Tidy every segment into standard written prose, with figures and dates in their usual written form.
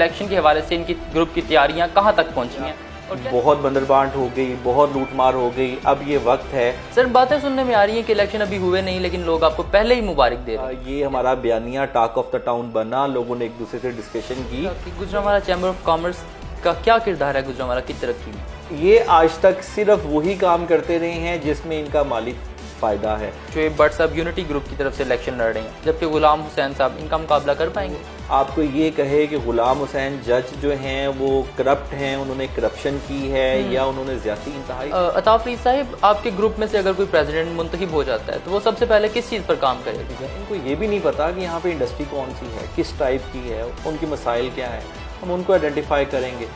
Election के हवाले से इनकी ग्रुप की तैयारियां कहां तक पहुंची हैं? बहुत बंदरबांट हो गई, बहुत लूटमार हो गई। अब ये वक्त है। सर, बातें सुनने में आ रही हैं कि इलेक्शन अभी हुए नहीं लेकिन लोग आपको पहले ही मुबारक दे रहे हैं। ये हमारा बयानिया टॉक ऑफ द टाउन बना, लोगों ने एक दूसरे से डिस्कशन की। गुजरांवाला चैम्बर ऑफ कॉमर्स का क्या किरदार है गुजरांवाला की तरक्की में? ये आज तक सिर्फ वही काम करते रहे हैं जिसमें इनका माली फायदा है। शोएब भट्ट साहब यूनिटी ग्रुप की तरफ से इलेक्शन लड़ रहे हैं, जबकि गुलाम हुसैन साहब इनका मुकाबला कर पाएंगे? आपको ये कहे कि गुलाम हुसैन जज जो हैं वो करप्ट हैं, उन्होंने करप्शन की है या उन्होंने ज्यादा इंतहाई। अता फरीद साहब, आपके ग्रुप में से अगर कोई प्रेसिडेंट मुंतखब हो जाता है तो वो सबसे पहले किस चीज़ पर काम करेगा? इनको ये भी नहीं पता कि यहाँ पे इंडस्ट्री कौन सी है, किस टाइप की है, उनकी मसाइल क्या है, हम उनको आइडेंटिफाई करेंगे।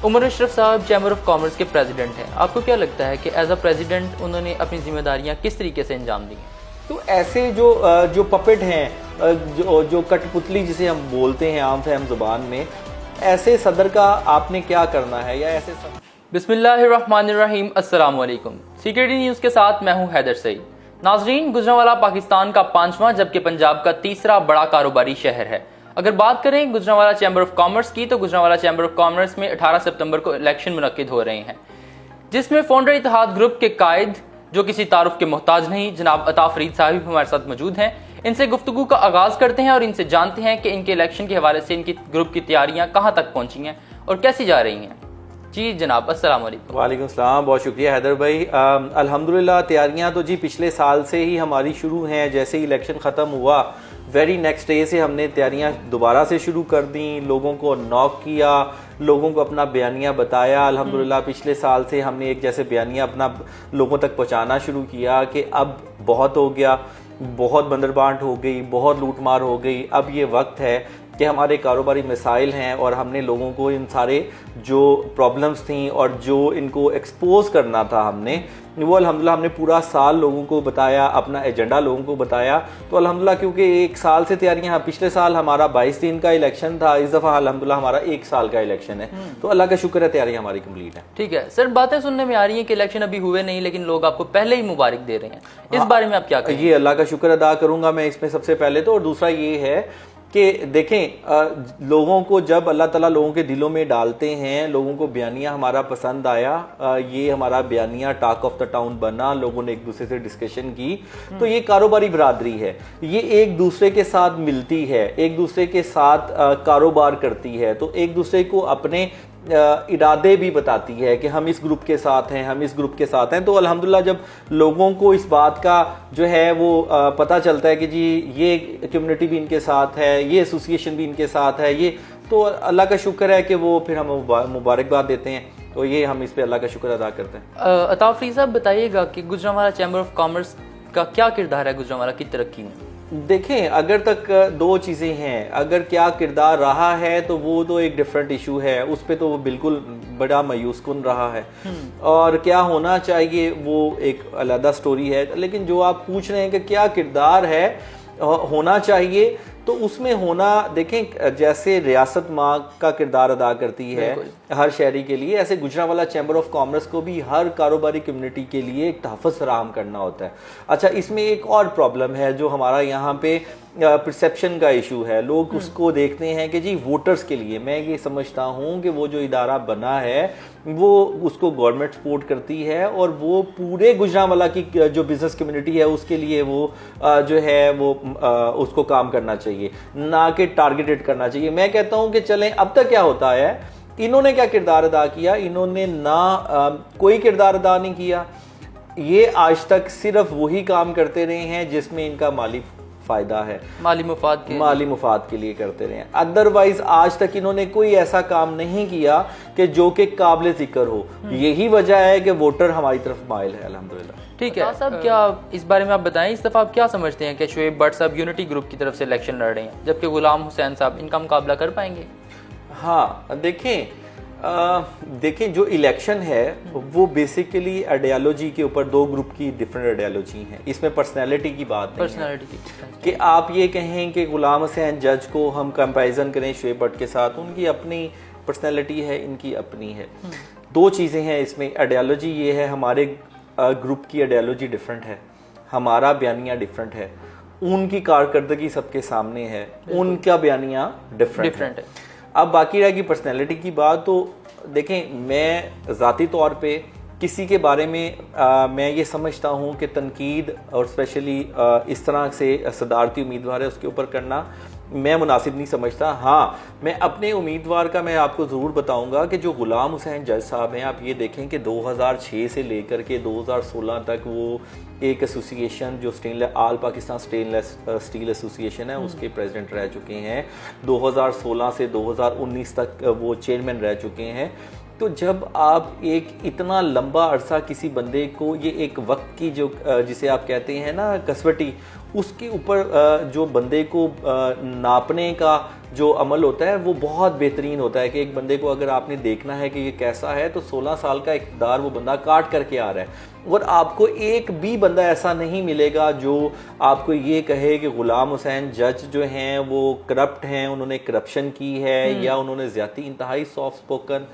उमर अशरफ साहब चैम्बर ऑफ कॉमर्स के प्रेसिडेंट हैं, आपको क्या लगता है कि एज अ प्रेसिडेंट उन्होंने अपनी जिम्मेदारियां किस तरीके से अंजाम दी? तो ऐसे जो पपेट हैं, जो कठपुतली जिसे हम बोलते हैं आम फहम जुबान में, ऐसे सदर का आपने क्या करना है? या ऐसे बिस्मिल्लाहिर्रहमानिर्रहीम, अस्सलाम वालेकुम। सीक्रेटी न्यूज़ के साथ मैं हूं हैदर सईद। नाजरीन, गुजरांवाला पाकिस्तान का 5वां जबकि पंजाब का तीसरा बड़ा कारोबारी शहर है। अगर बात करें गुजरांवाला चैम्बर ऑफ कॉमर्स की, तो गुजरांवाला चैम्बर ऑफ कॉमर्स में 18 सितंबर को इलेक्शन मुनक्किद हो रहे हैं, जिसमें फाउंडर इत्तेहाद ग्रुप के कायद, जो किसी तारुफ के मोहताज नहीं, जनाब अता फरीद साहब हमारे साथ मौजूद हैं। इनसे गुफ्तगू का आगाज करते हैं और इनसे जानते हैं कि इनके इलेक्शन के हवाले से इनकी ग्रुप की तैयारियां कहां तक पहुंची हैं और कैसी जा रही हैं। जी जनाब, अस्सलाम वालेकुम। वालेकुम सलाम, बहुत शुक्रिया हैदर भाई। अल्हम्दुलिल्लाह तैयारियां तो जी पिछले साल से ही हमारी शुरू हैं। जैसे ही इलेक्शन ख़त्म हुआ, वेरी नेक्स्ट डे से हमने तैयारियां दोबारा से शुरू कर दी, लोगों को नॉक किया, लोगों को अपना बयानिया बताया। अल्हम्दुलिल्लाह पिछले साल से हमने एक जैसे बयानिया अपना लोगों तक पहुंचाना शुरू किया कि अब बहुत हो गया, बहुत बंदरबांट हो गई, बहुत लूटमार हो गई। अब ये वक्त है कि हमारे कारोबारी मसाइल हैं और हमने लोगों को इन सारे जो प्रॉब्लम्स थी और जो इनको एक्सपोज करना था वो अल्हम्दुलिल्लाह हमने पूरा साल लोगों को बताया, अपना एजेंडा लोगों को बताया। तो अल्हम्दुलिल्लाह क्योंकि एक साल से तैयारियां, पिछले साल हमारा 22 दिन का इलेक्शन था, इस दफ़ा अल्हम्दुलिल्लाह हमारा 1 साल का इलेक्शन है। तो अल्लाह का शुक्र है तैयारियां हमारी कंप्लीट है। ठीक है सर, बातें सुनने में आ रही हैं कि इलेक्शन अभी हुए नहीं लेकिन लोग आपको पहले ही मुबारक दे रहे हैं, इस बारे में आप क्या कहेंगे? ये अल्लाह का शुक्र अदा करूंगा मैं इसमें सबसे पहले तो। और दूसरा ये है कि देखें, लोगों को जब अल्लाह ताला लोगों के दिलों में डालते हैं, लोगों को बयानिया हमारा पसंद आया, ये हमारा बयानिया टॉक ऑफ द टाउन बना, लोगों ने एक दूसरे से डिस्कशन की, तो ये कारोबारी बरादरी है, ये एक दूसरे के साथ मिलती है, एक दूसरे के साथ कारोबार करती है, तो एक दूसरे को अपने इरादे भी बताती है कि हम इस ग्रुप के साथ हैं, हम इस ग्रुप के साथ हैं। तो अल्हम्दुलिल्लाह जब लोगों को इस बात का जो है वो पता चलता है कि जी ये कम्युनिटी भी इनके साथ है, ये एसोसिएशन भी इनके साथ है, ये तो अल्लाह का शुक्र है कि वो फिर हम मुबारकबाद देते हैं। तो ये हम इस पे अल्लाह का शुक्र अदा करते हैं। अता फरीद साहब, बताइएगा कि गुजरांवाला चैम्बर ऑफ कॉमर्स का क्या किरदार है गुजरांवाला की तरक्की में? देखें, अगर तक दो चीज़ें हैं, अगर क्या किरदार रहा है तो वो तो एक डिफरेंट इशू है, उस पर तो वो बिल्कुल बड़ा मायूस कुन रहा है, और क्या होना चाहिए वो एक अलग स्टोरी है। लेकिन जो आप पूछ रहे हैं कि क्या किरदार है होना चाहिए, तो उसमें होना, देखें जैसे रियासत माँ का किरदार अदा करती है हर शहरी के लिए, ऐसे गुजरांवाला चैम्बर ऑफ कॉमर्स को भी हर कारोबारी कम्युनिटी के लिए एक तहफ़्फ़ुज़ फराहम करना होता है। अच्छा, इसमें एक और प्रॉब्लम है जो हमारा यहाँ पे परसेप्शन का इशू है। लोग उसको देखते हैं कि जी वोटर्स के लिए, मैं ये समझता हूँ कि वो जो इदारा बना है वो उसको गवर्नमेंट सपोर्ट करती है और वो पूरे गुजरांवाला की जो बिजनेस कम्युनिटी है उसके लिए वो जो है वो उसको काम करना चाहिए, ना कि टारगेटेड करना चाहिए। मैं कहता हूँ कि चलें, अब तक क्या होता है, इन्होंने क्या किरदार अदा किया? इन्होंने ना कोई किरदार अदा नहीं किया। ये आज तक सिर्फ वही काम करते रहे हैं जिसमें इनका माली फायदा है, माली मुफाद के लिए करते रहे हैं। अदरवाइज आज तक इन्होंने कोई ऐसा काम नहीं किया कि जो कि काबिल जिक्र हो। यही वजह है कि वोटर हमारी तरफ माइल है अल्हम्दुलिल्लाह। ठीक है साहब, क्या इस बारे में आप बताएं, इस दफा आप क्या समझते हैं कि शोएब भट्ट साहब यूनिटी ग्रुप की तरफ से इलेक्शन लड़ रहे हैं, जबकि गुलाम हुसैन साहब इनका मुकाबला कर पाएंगे? हाँ, देखें जो इलेक्शन है वो बेसिकली आइडियोलॉजी के ऊपर, दो ग्रुप की डिफरेंट आइडियोलॉजी है, इसमें पर्सनैलिटी की बात नहीं है कि आप ये कहें कि गुलाम हुसैन जज को हम कंपैरिजन करें शोएब भट्ट के साथ, उनकी अपनी पर्सनैलिटी है, इनकी अपनी है। दो चीज़ें हैं इसमें। आइडियोलॉजी ये है, हमारे ग्रुप की आइडियोलॉजी डिफरेंट है, हमारा बयानिया डिफरेंट है, उनकी कारकर्दगी सबके सामने है, उनका बयानिया डिफरेंट है। अब बाकी रहेगी पर्सनैलिटी की बात। तो देखें, मैं ज़ाती तौर पे किसी के बारे में मैं ये समझता हूँ कि तनकीद और स्पेशली इस तरह से सदारती उम्मीदवार है उसके ऊपर करना मैं मुनासिब नहीं समझता। हाँ, मैं अपने उम्मीदवार का मैं आपको ज़रूर बताऊंगा कि जो गुलाम हुसैन जज साहब हैं, आप ये देखें कि 2006 से लेकर के 2016 तक वो एक एसोसिएशन जो आल पाकिस्तान स्टेनलेस स्टील एसोसिएशन है उसके प्रेसिडेंट रह चुके हैं। 2016 से 2019 तक वो चेयरमैन रह चुके हैं। तो जब आप एक इतना लंबा अरसा किसी बंदे को, ये एक वक्त की जो जिसे आप कहते हैं ना कसवटी, उसके ऊपर जो बंदे को नापने का जो अमल होता है वो बहुत बेहतरीन होता है कि एक बंदे को अगर आपने देखना है कि ये कैसा है, तो 16 साल का इक़्तिदार वो बंदा काट करके आ रहा है। और आपको एक भी बंदा ऐसा नहीं मिलेगा जो आपको ये कहे कि गुलाम हुसैन जज जो हैं वो करप्ट हैं, उन्होंने करप्शन की है या उन्होंने ज़्यादा इंतहाई सॉफ्ट स्पोकन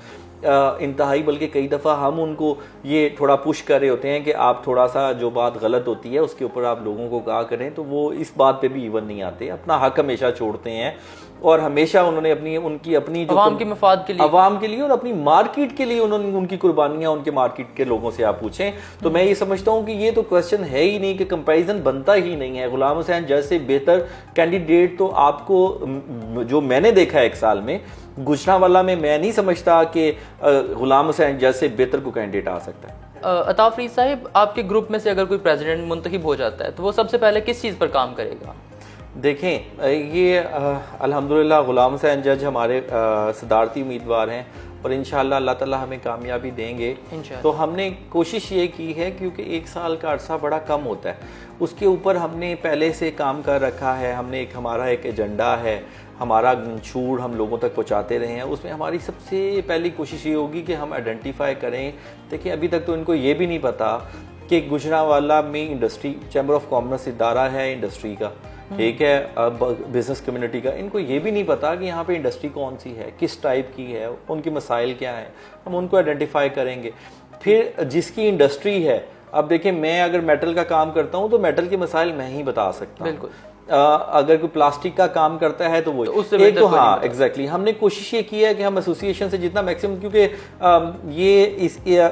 इंतहाई, बल्कि कई दफ़ा हम उनको ये थोड़ा पुश कर रहे होते हैं कि आप थोड़ा सा जो बात गलत होती है उसके ऊपर आप लोगों को कहा करें, तो वो इस बात पे भी इवन नहीं आते, अपना हक हमेशा छोड़ते हैं। और हमेशा उन्होंने उनकी अपनी जो अवाम के मफाद के लिए, अवाम के लिए और अपनी मार्केट के लिए उन्होंने उनकी कुर्बानियां उनके मार्केट के लोगों से आप पूछें तो मैं ये समझता हूं कि ये तो क्वेश्चन है ही नहीं, कि कंपैरिजन बनता ही नहीं है। गुलाम हुसैन जज से बेहतर कैंडिडेट तो आपको जो मैंने देखा है एक साल में गुजरांवाला में, मैं नहीं समझता कि गुलाम हुसैन जज से बेहतर को कैंडिडेट आ सकता है। अता फरीद साहिब, आपके ग्रुप में से अगर कोई प्रेसिडेंट मुंतखब हो जाता है तो वो सबसे पहले किस चीज़ पर काम करेगा? देखें, ये अल्हम्दुलिल्लाह गुलाम हुसैन जज हमारे सदारती उम्मीदवार हैं और इंशाअल्लाह अल्लाह ताला हमें कामयाबी देंगे। तो हमने कोशिश ये की है, क्योंकि एक साल का अरसा बड़ा कम होता है, उसके ऊपर हमने पहले से काम कर रखा है। हमने हमारा एक एजेंडा है, हमारा मंशूर हम लोगों तक पहुंचाते रहे हैं। उसमें हमारी सबसे पहली कोशिश ये होगी कि हम आइडेंटिफाई करें। देखिए, अभी तक तो इनको ये भी नहीं पता कि गुजरांवाला में इंडस्ट्री, चैम्बर ऑफ कॉमर्स इदारा है इंडस्ट्री का, ठीक है, बिजनेस कम्युनिटी का, इनको ये भी नहीं पता कि यहाँ पे इंडस्ट्री कौन सी है, किस टाइप की है, उनकी मसाइल क्या हैं। हम उनको आइडेंटिफाई करेंगे। फिर जिसकी इंडस्ट्री है, अब देखिए, मैं अगर मेटल का काम करता हूँ तो मेटल के मसाइल मैं ही बता सकता हूँ। बिल्कुल। अगर कोई प्लास्टिक का काम करता है तो वो उससे एक तो हाँ एग्जैक्टली हमने कोशिश ये की है कि हम एसोसिएशन से जितना मैक्सिमम, क्योंकि ये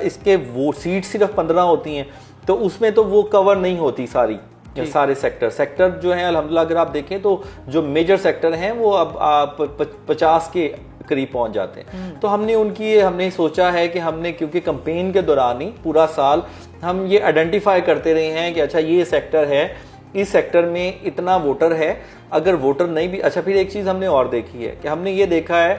इसके वो सीट सिर्फ 15 होती हैं, तो उसमें तो वो कवर नहीं होती सारे सेक्टर जो हैं। अल्हम्दुलिल्लाह अगर आप देखें तो जो मेजर सेक्टर हैं वो अब आप 50 के करीब पहुंच जाते हैं। तो हमने सोचा है कि हमने, क्योंकि कैंपेन के दौरान ही पूरा साल हम ये आइडेंटिफाई करते रहे हैं कि अच्छा ये सेक्टर है, इस सेक्टर में इतना वोटर है, अगर वोटर नहीं भी अच्छा। फिर एक चीज़ हमने और देखी है कि हमने ये देखा है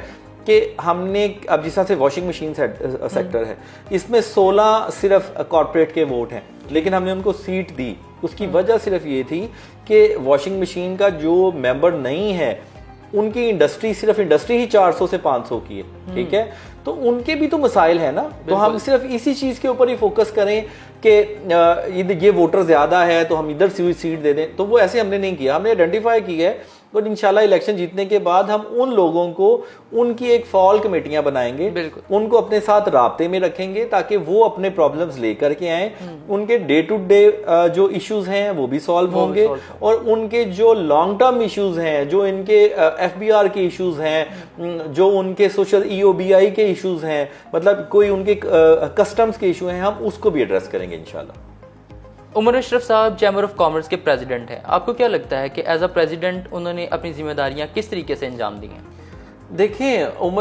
कि हमने अब जिस तरह से वॉशिंग मशीन सेक्टर है, इसमें 16 सिर्फ कॉर्पोरेट के वोट हैं, लेकिन हमने उनको सीट दी। उसकी वजह सिर्फ ये थी कि वॉशिंग मशीन का जो मेंबर नहीं है उनकी इंडस्ट्री ही 400 से 500 की है, ठीक है, तो उनके भी तो मसाइल है ना। तो हम सिर्फ इसी चीज़ के ऊपर ही फोकस करें कि ये वोटर ज़्यादा है तो हम इधर से सीट दे दें, तो वो ऐसे हमने नहीं किया। हमने आइडेंटिफाई की है और इंशाल्लाह इलेक्शन जीतने के बाद हम उन लोगों को उनकी एक फॉल कमेटियां बनाएंगे, उनको अपने साथ राब्ते में रखेंगे ताकि वो अपने प्रॉब्लम्स लेकर के आएँ। उनके डे टू डे जो इश्यूज हैं वो भी सॉल्व होंगे और उनके जो लॉन्ग टर्म इश्यूज हैं, जो इनके FBR के इश्यूज हैं, जो उनके सोशल EOBI के इश्यूज हैं, मतलब कोई उनके कस्टम्स के इशू हैं, हम उसको भी एड्रेस करेंगे इंशाल्लाह। उमर अशरफ साहब चैम्बर ऑफ कॉमर्स के प्रेसिडेंट हैं, आपको क्या लगता है कि एज अ प्रेसिडेंट उन्होंने अपनी जिम्मेदारियां किस तरीके से अंजाम दी हैं? देखिए,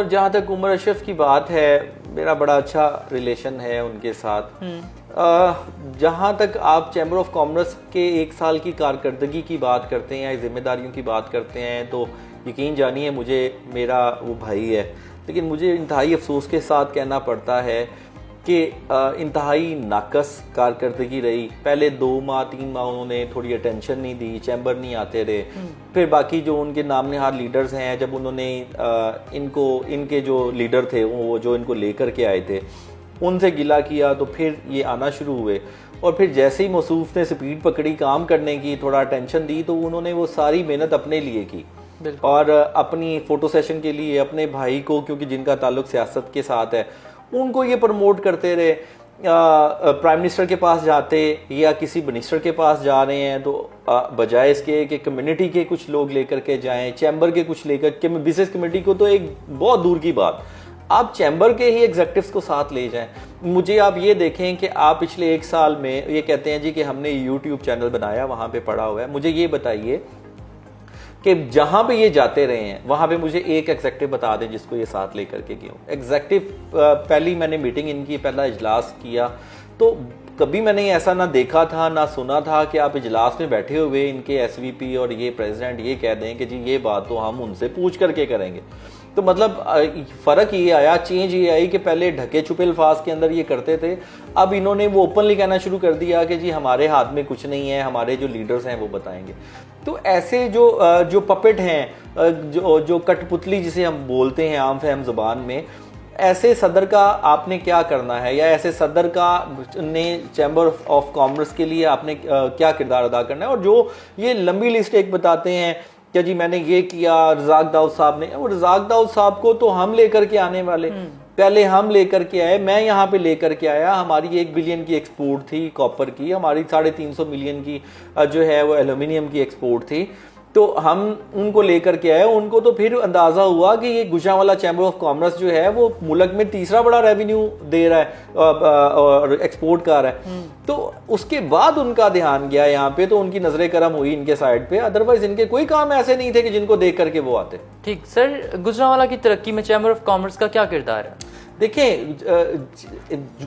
जहाँ तक उमर अशरफ की बात है, मेरा बड़ा अच्छा रिलेशन है उनके साथ। जहाँ तक आप चैम्बर ऑफ कॉमर्स के एक साल की कारकर्दगी की बात करते हैं या जिम्मेदारियों की बात करते हैं, तो यकीन जानिए मुझे, मेरा वो भाई है, लेकिन मुझे इंतहाई अफसोस के साथ कहना पड़ता है कि इंतहाई नाकस कारकर्दगी रही। पहले 2 माह 3 माह उन्होंने थोड़ी अटेंशन नहीं दी, चैम्बर नहीं आते रहे। फिर बाकी जो उनके नाम नहार लीडर्स हैं, जब उन्होंने इनके जो लीडर थे वो जो इनको लेकर के आए थे उनसे गिला किया, तो फिर ये आना शुरू हुए। और फिर जैसे ही मसूफ ने स्पीड पकड़ी काम करने की, थोड़ा अटेंशन दी, तो उन्होंने वो सारी मेहनत अपने लिए की और अपनी फ़ोटो सेशन के लिए अपने भाई को, क्योंकि जिनका ताल्लुक सियासत के साथ है, उनको ये प्रमोट करते रहे। प्राइम मिनिस्टर के पास जाते या किसी मिनिस्टर के पास जा रहे हैं तो बजाय इसके कि कम्युनिटी के कुछ लोग लेकर के जाएं, चैम्बर के कुछ लेकर के, बिजनेस कमेटी को तो एक बहुत दूर की बात, आप चैम्बर के ही एग्जेक्टिव्स को साथ ले जाएं। मुझे आप ये देखें कि आप पिछले 1 साल में, ये कहते हैं जी कि हमने यूट्यूब चैनल बनाया, वहाँ पे पड़ा हुआ है, मुझे ये बताइए कि जहां पे ये जाते रहे हैं वहां पे मुझे एक एग्जेक्टिव बता दें जिसको ये साथ लेकर के गए हो। एग्जेक्टिव पहली मैंने मीटिंग इनकी, पहला इजलास किया तो कभी मैंने ऐसा ना देखा था ना सुना था कि आप इजलास में बैठे हुए इनके एसवीपी और ये प्रेसिडेंट ये कह दें कि जी ये बात तो हम उनसे पूछ करके करेंगे। तो मतलब फ़र्क ये आया, चेंज ये आई कि पहले ढके छुपे अल्फाज के अंदर ये करते थे, अब इन्होंने वो ओपनली कहना शुरू कर दिया कि जी हमारे हाथ में कुछ नहीं है, हमारे जो लीडर्स हैं वो बताएंगे। तो ऐसे जो पपेट हैं, जो कठपुतली जिसे हम बोलते हैं आम फहम ज़ुबान में, ऐसे सदर का आपने क्या करना है, या ऐसे सदर का ने चैम्बर ऑफ कॉमर्स के लिए आपने क्या किरदार अदा करना है। और जो ये लंबी लिस्ट एक बताते हैं क्या जी मैंने ये किया, रज़ाक दाऊद साहब ने, और रज़ाक दाऊद साहब को तो हम लेकर के आने वाले, पहले हम लेकर के आए, मैं यहाँ पे लेकर के आया, हमारी 1 बिलियन की एक्सपोर्ट थी कॉपर की, हमारी 350 मिलियन की जो है वो एल्यूमिनियम की एक्सपोर्ट थी, तो हम उनको लेकर के आए। उनको तो फिर अंदाजा हुआ कि ये गुजरांवाला चैम्बर ऑफ कॉमर्स जो है वो मुल्क में तीसरा बड़ा रेवेन्यू दे रहा है और एक्सपोर्ट कर रहा है। तो उसके बाद उनका ध्यान गया यहाँ पे, तो उनकी नजरें करम हुई इनके साइड पे, अदरवाइज इनके कोई काम ऐसे नहीं थे कि जिनको देख करके वो आते। ठीक सर, गुजरांवाला की तरक्की में चैम्बर ऑफ कॉमर्स का क्या किरदार है? देखें,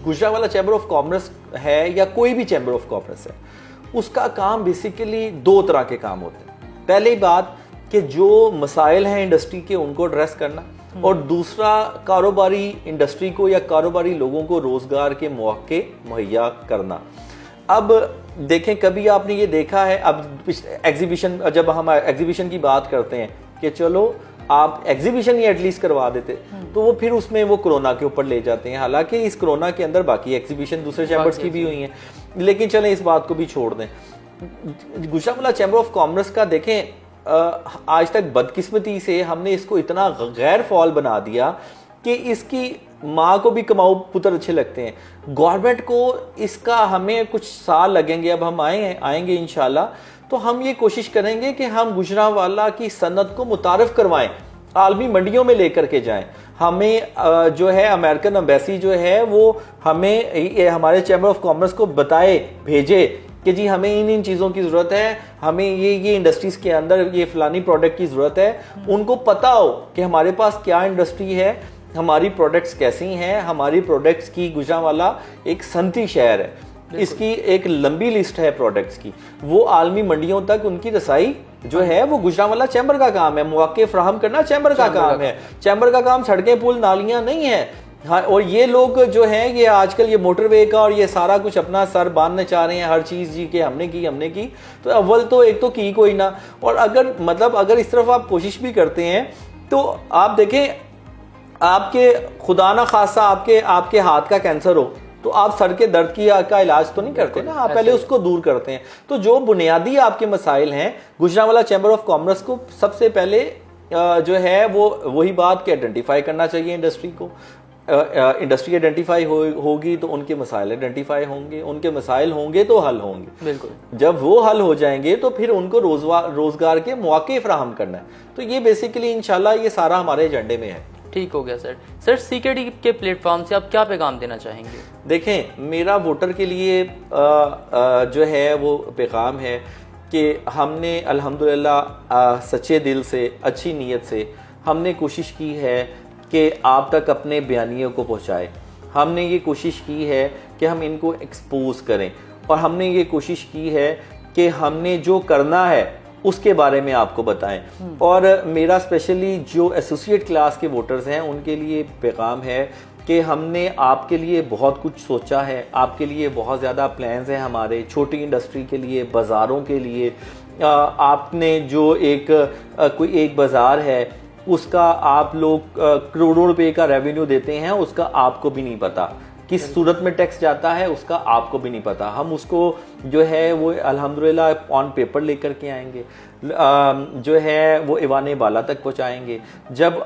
गुजरांवाला चैम्बर ऑफ कॉमर्स है या कोई भी चैम्बर ऑफ कॉमर्स है, उसका काम बेसिकली 2 तरह के काम होते हैं। पहली बात कि जो मसाइल हैं इंडस्ट्री के उनको एड्रेस करना, और दूसरा कारोबारी इंडस्ट्री को या कारोबारी लोगों को रोजगार के मौके मुहैया करना। अब देखें, कभी आपने ये देखा है, अब एग्जीबिशन, जब हम एग्जीबिशन की बात करते हैं कि चलो आप एग्जीबिशन ही एटलीस्ट करवा देते, तो वो फिर उसमें वो कोरोना के ऊपर ले जाते हैं। हालांकि इस कोरोना के अंदर बाकी एग्जीबिशन दूसरे चैम्बर्स की भी हुई हैं, लेकिन चलें इस बात को भी छोड़ दें। गुजरांवाला चैम्बर ऑफ कॉमर्स का देखें, आज तक बदकिस्मती से हमने इसको इतना गैर फॉल बना दिया कि इसकी माँ को भी कमाऊ पुत्र अच्छे लगते हैं। गवर्नमेंट को इसका, हमें कुछ साल लगेंगे, अब हम आएंगे इंशाल्लाह, तो हम ये कोशिश करेंगे कि हम गुजरांवाला की सनत को मुतारफ करवाएं, आलमी मंडियों में लेकर के जाएं। हमें जो है अमेरिकन एम्बेसी जो है वो हमें हमारे चैम्बर ऑफ कॉमर्स को बताए, भेजे कि जी हमें इन चीज़ों की ज़रूरत है, हमें ये इंडस्ट्रीज़ के अंदर ये फलानी प्रोडक्ट की ज़रूरत है। उनको पता हो कि हमारे पास क्या इंडस्ट्री है, हमारी प्रोडक्ट्स कैसी हैं, हमारी प्रोडक्ट्स की गुजरांवाला एक सनती शहर है, इसकी एक लंबी लिस्ट है प्रोडक्ट्स की, वो आलमी मंडियों तक उनकी रसाई जो है वो गुजरांवाला चैम्बर का काम है, मौके फ्राहम करना चैम्बर का काम है। चैम्बर का काम सड़कें पुल नालियां नहीं है। हाँ, और ये लोग जो हैं ये आजकल ये मोटरवे का और ये सारा कुछ अपना सर बांधने चाह रहे हैं हर चीज़ जी के हमने की, तो अव्वल तो एक तो की कोई ना, और अगर मतलब अगर इस तरफ आप कोशिश भी करते हैं तो आप देखें, आपके खुदा ना खासा आपके हाथ का कैंसर हो तो आप सर के दर्द का इलाज तो नहीं करते ना, आप पहले उसको दूर करते हैं। तो जो बुनियादी आपके मसाइल हैं, गुजरांवाला चैम्बर ऑफ कॉमर्स को सबसे पहले जो है वो वही बात के आइडेंटिफाई करना चाहिए इंडस्ट्री को। इंडस्ट्री आइडेंटिफाई होगी तो उनके मसाइल आइडेंटिफाई होंगे, उनके मसाइल होंगे तो हल होंगे। बिल्कुल, जब वो हल हो जाएंगे तो फिर उनको रोजगार के मौके फराहम करना है। तो ये बेसिकली इंशाल्लाह ये सारा हमारे एजेंडे में है। ठीक हो गया सर। सीकेडी के प्लेटफॉर्म से आप क्या पैगाम देना चाहेंगे? देखें, मेरा वोटर के लिए जो है वो पैगाम है कि हमने अल्हम्दुलिल्लाह सच्चे दिल से, अच्छी नीयत से हमने कोशिश की है कि आप तक अपने बयानियों को पहुंचाए। हमने ये कोशिश की है कि हम इनको एक्सपोज करें, और हमने ये कोशिश की है कि हमने जो करना है उसके बारे में आपको बताएं। और मेरा स्पेशली जो एसोसिएट क्लास के वोटर्स हैं उनके लिए पैगाम है कि हमने आपके लिए बहुत कुछ सोचा है, आपके लिए बहुत ज़्यादा प्लान्स हैं हमारे, छोटी इंडस्ट्री के लिए, बाज़ारों के लिए। आपने जो कोई एक बाज़ार है उसका आप लोग करोड़ों रुपए का रेवेन्यू देते हैं, उसका आपको भी नहीं पता, किस सूरत में टैक्स जाता है उसका आपको भी नहीं पता। हम उसको जो है वो अल्हम्दुलिल्लाह ऑन पेपर लेकर के आएंगे, जो है वो ईवान बाला तक पहुंचाएंगे। जब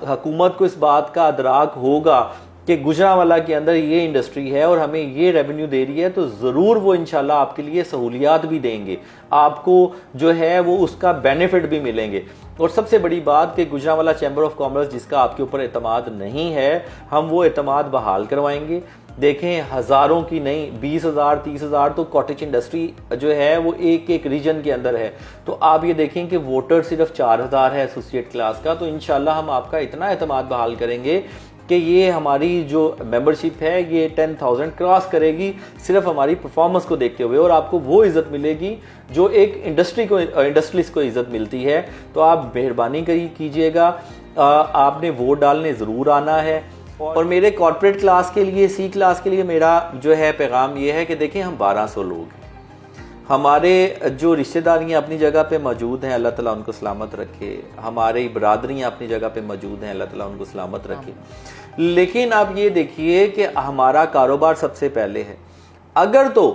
हुकूमत को इस बात का अदराक होगा कि गुजरांवाला के अंदर ये इंडस्ट्री है और हमें ये रेवेन्यू दे रही है, तो ज़रूर वो इंशाल्लाह आपके लिए सहूलियात भी देंगे, आपको जो है वो उसका बेनिफिट भी मिलेंगे। और सबसे बड़ी बात कि गुजरांवाला चैम्बर ऑफ कॉमर्स जिसका आपके ऊपर एतमाद नहीं है, हम वो एतमाद बहाल करवाएंगे। देखें, हज़ारों की नहीं, 20,000 30,000 तो कॉटेज इंडस्ट्री जो है वो एक एक रीजन के अंदर है। तो आप ये देखें कि वोटर सिर्फ 4,000 है एसोसिएट क्लास का, तो इंशाल्लाह हम आपका इतना एतमाद बहाल करेंगे कि ये हमारी जो मेंबरशिप है ये 10,000 क्रॉस करेगी, सिर्फ हमारी परफॉर्मेंस को देखते हुए, और आपको वो इज़्ज़त मिलेगी जो एक इंडस्ट्रियलिस्ट को इज़्ज़त मिलती है। तो आप मेहरबानी कीजिएगा, आपने वोट डालने ज़रूर आना है। और मेरे कॉर्पोरेट क्लास के लिए, सी क्लास के लिए मेरा जो है पैगाम ये है कि देखें, हम 1200 लोग हैं, हमारे जो रिश्तेदारियाँ अपनी जगह पे मौजूद हैं, अल्लाह ताला उनको सलामत रखे, हमारी बरादरियाँ अपनी जगह पे मौजूद हैं, अल्लाह ताला उनको सलामत रखे। लेकिन आप ये देखिए कि हमारा कारोबार सबसे पहले है। अगर तो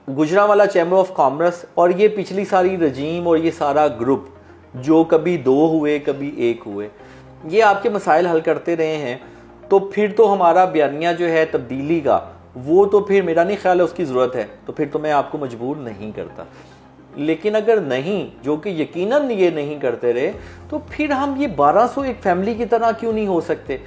गुजरांवाला चैम्बर ऑफ कॉमर्स और ये पिछली सारी रजीम और ये सारा ग्रुप जो कभी 2 हुए कभी 1 हुए, ये आपके मसाइल हल करते रहे हैं, तो फिर तो हमारा बयानिया जो है तब्दीली का, वो तो फिर मेरा नहीं ख्याल है उसकी ज़रूरत है, तो फिर तो मैं आपको मजबूर नहीं करता। लेकिन अगर नहीं, जो कि यकीनन ये नहीं करते रहे, तो फिर हम ये 1200 एक फैमिली की तरह क्यों नहीं हो सकते।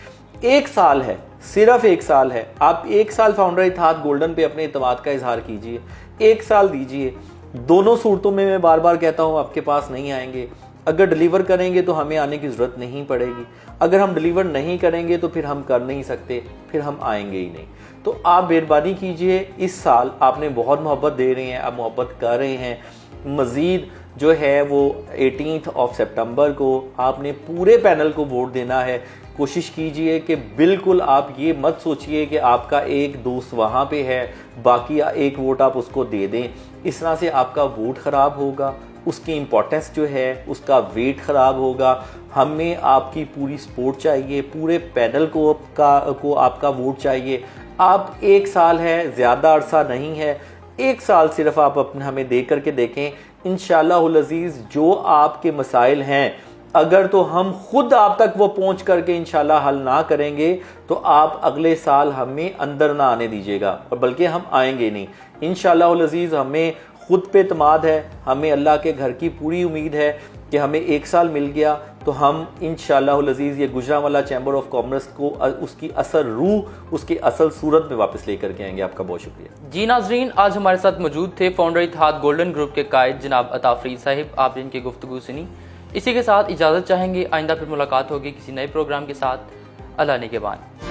1 साल है, सिर्फ 1 साल है, आप 1 साल फाउंडर इत्तेहाद गोल्डन पे अपने इत्तेमाद का इजहार कीजिए, 1 साल दीजिए। दोनों सूरतों में मैं बार बार कहता हूँ आपके पास नहीं आएंगे। अगर डिलीवर करेंगे तो हमें आने की ज़रूरत नहीं पड़ेगी, अगर हम डिलीवर नहीं करेंगे तो फिर हम कर नहीं सकते, फिर हम आएंगे ही नहीं। तो आप मेहरबानी कीजिए, इस साल आपने बहुत मोहब्बत दे रहे हैं, आप मोहब्बत कर रहे हैं। मज़ीद जो है वो 18 सितंबर को आपने पूरे पैनल को वोट देना है। कोशिश कीजिए कि बिल्कुल आप ये मत सोचिए कि आपका एक दोस्त वहाँ पे है, बाकी एक वोट आप उसको दे दें। इस तरह से आपका वोट ख़राब होगा, उसकी इम्पोर्टेंस जो है उसका वेट ख़राब होगा। हमें आपकी पूरी सपोर्ट चाहिए, पूरे पैनल को आपका वोट चाहिए। आप 1 साल है, ज़्यादा अरसा नहीं है, 1 साल सिर्फ आप अपने हमें दे करके देखें। इंशाअल्लाहुल अज़ीज़ जो आपके मसाइल हैं, अगर तो हम खुद आप तक वो पहुंच करके इंशाल्लाह हल ना करेंगे, तो आप अगले साल हमें अंदर ना आने दीजिएगा, और बल्कि हम आएंगे नहीं। इंशाअल्लाहुल अज़ीज़ हमें खुद पे एतमाद है, हमें अल्लाह के घर की पूरी उम्मीद है कि हमें 1 साल मिल गया तो हम इंशाअल्लाहुल अज़ीज़ ये गुजरांवाला चैम्बर ऑफ कॉमर्स को उसकी असल रूह, उसकी असल सूरत में वापस लेकर के आएंगे। आपका बहुत शुक्रिया। जी नाजरीन, आज हमारे साथ मौजूद थे फाउंडर इत्तेहाद गोल्डन ग्रुप के कायद जनाब अता फरीद साहिब। आप इनकी गुफ्तगू सुनी, इसी के साथ इजाज़त चाहेंगे। आइंदा फिर मुलाकात होगी किसी नए प्रोग्राम के साथ। अल्लाह निगहबान।